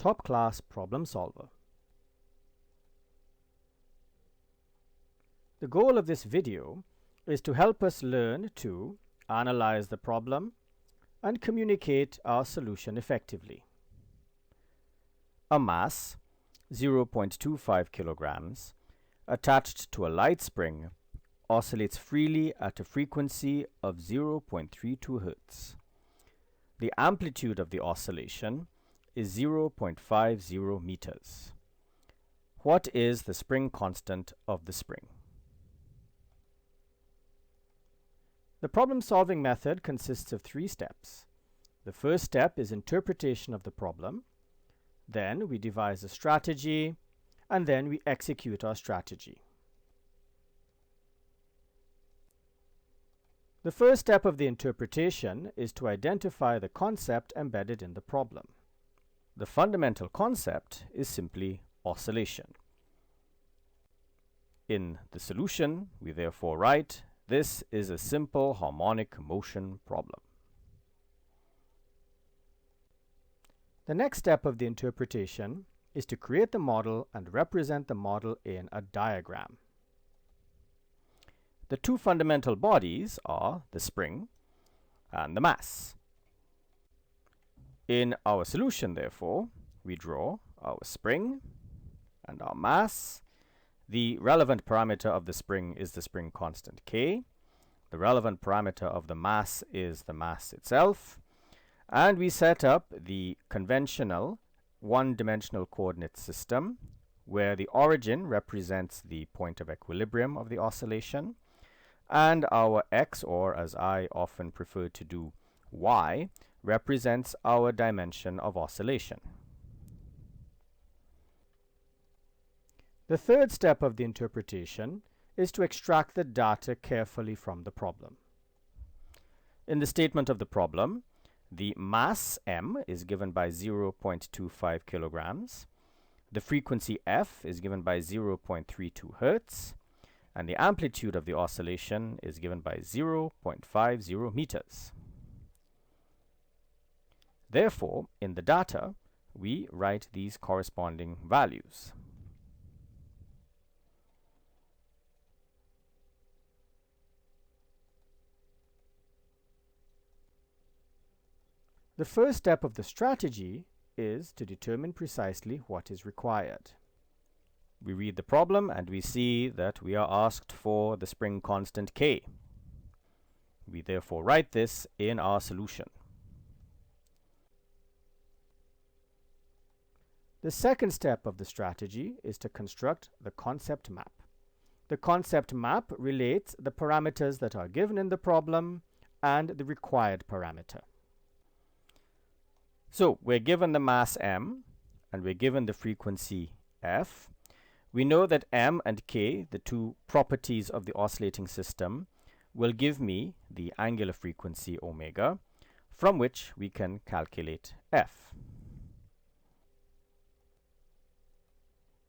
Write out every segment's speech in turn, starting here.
top-class problem solver. The goal of this video is to help us learn to analyze the problem and communicate our solution effectively. A mass, 0.25 kilograms, attached to a light spring oscillates freely at a frequency of 0.32 Hz. The amplitude of the oscillation is 0.50 meters. What is the spring constant of the spring? The problem-solving method consists of 3 steps. The first step is interpretation of the problem. Then we devise a strategy, and then we execute our strategy. The first step of the interpretation is to identify the concept embedded in the problem. The fundamental concept is simply oscillation. In the solution, we therefore write, this is a simple harmonic motion problem. The next step of the interpretation is to create the model and represent the model in a diagram. The 2 fundamental bodies are the spring and the mass. In our solution, therefore, we draw our spring and our mass. The relevant parameter of the spring is the spring constant K. The relevant parameter of the mass is the mass itself. And we set up the conventional one-dimensional coordinate system where the origin represents the point of equilibrium of the oscillation, and our x, or as I often prefer to do, y, represents our dimension of oscillation. The third step of the interpretation is to extract the data carefully from the problem. In the statement of the problem, the mass m is given by 0.25 kilograms, the frequency f is given by 0.32 Hertz, and the amplitude of the oscillation is given by 0.50 meters. Therefore, in the data, we write these corresponding values. The first step of the strategy is to determine precisely what is required. We read the problem and we see that we are asked for the spring constant K. We therefore write this in our solution. The second step of the strategy is to construct the concept map. The concept map relates the parameters that are given in the problem and the required parameter. So we're given the mass m and we're given the frequency f. We know that m and k, the 2 properties of the oscillating system, will give me the angular frequency omega, from which we can calculate f.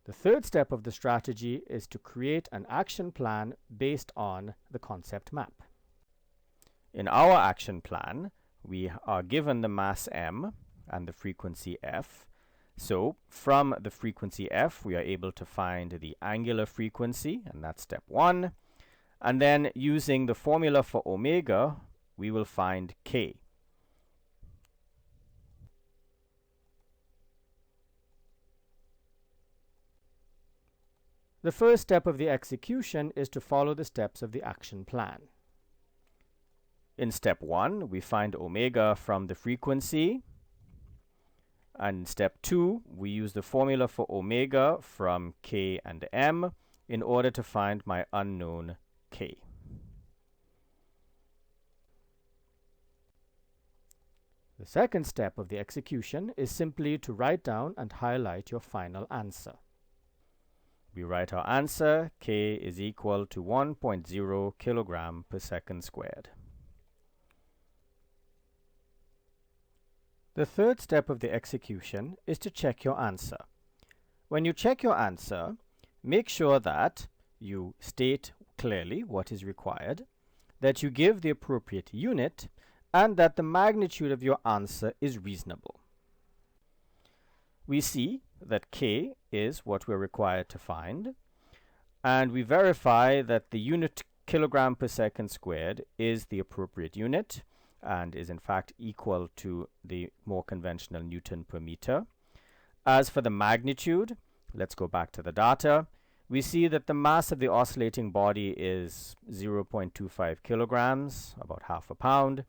The third step of the strategy is to create an action plan based on the concept map. In our action plan, we are given the mass m and the frequency f. So from the frequency f, we are able to find the angular frequency, and that's step 1. And then using the formula for omega, we will find k. The first step of the execution is to follow the steps of the action plan. In step 1, we find omega from the frequency. And in step 2, we use the formula for omega from k and m in order to find my unknown k. The second step of the execution is simply to write down and highlight your final answer. We write our answer, k is equal to 1.0 kilogram per second squared. The third step of the execution is to check your answer. When you check your answer, make sure that you state clearly what is required, that you give the appropriate unit, and that the magnitude of your answer is reasonable. we see that K is what we're required to find, and we verify that the unit kilogram per second squared is the appropriate unit and is in fact equal to the more conventional Newton per meter. As for the magnitude, let's go back to the data. We see that the mass of the oscillating body is 0.25 kilograms, about half a pound.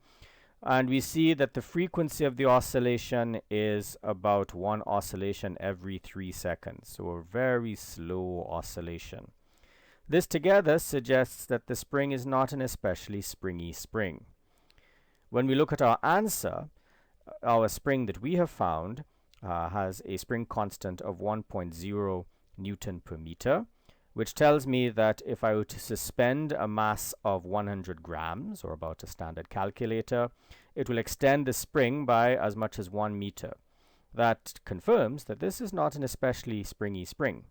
And we see that the frequency of the oscillation is about 1 oscillation every 3 seconds, so a very slow oscillation. This together suggests that the spring is not an especially springy spring. When we look at our answer, our spring that we have found has a spring constant of 1.0 Newton per meter, which tells me that if I were to suspend a mass of 100 grams, or about a standard calculator, it will extend the spring by as much as 1 meter. That confirms that this is not an especially springy spring.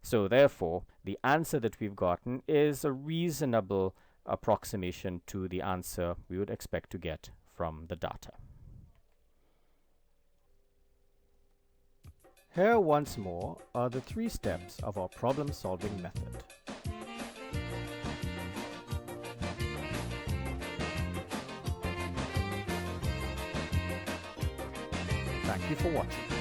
So therefore, the answer that we've gotten is a reasonable approximation to the answer we would expect to get from the data. Here once more are the 3 steps of our problem-solving method. Thank you for watching.